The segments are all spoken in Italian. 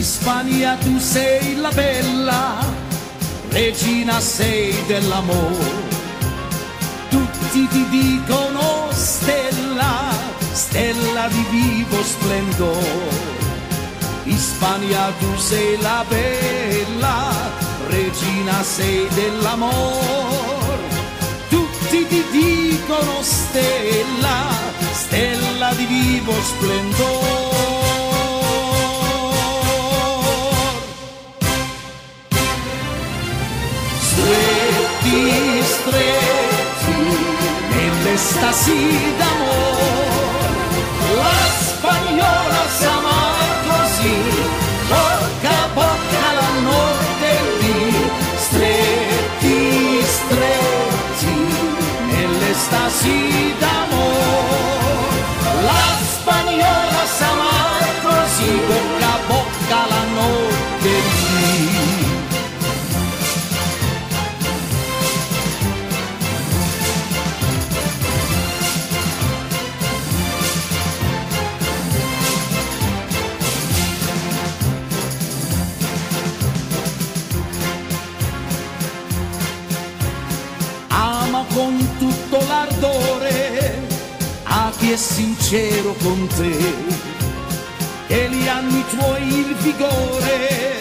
In Spagna tu sei la bella, regina sei dell'amore. Tutti ti dicono stella, stella di vivo splendore. In Spagna tu sei la bella, regina sei dell'amor. Tutti ti dicono stella, stella di vivo splendor. Stretti, stretti, nell'estasi d'amor, la spagnola s'ama così, bocca a bocca la notte lì. Stretti, stretti, nell'estasi d'amor, la spagnola s'ama così, bocca a bocca la notte lì. Ama con tutto l'ardore a chi è sincero con te, e gli anni tuoi il vigore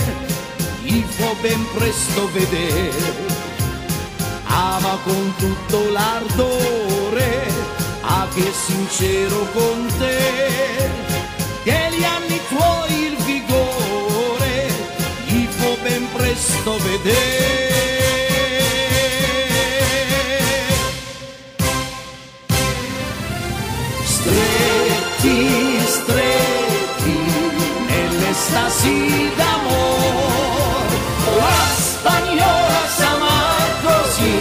gli può ben presto vedere. Ama con tutto l'ardore a chi è sincero con te, e gli anni tuoi il vigore gli può ben presto vedere. Stretti, stretti, nell'estasi d'amor, la spagnola s'ama così,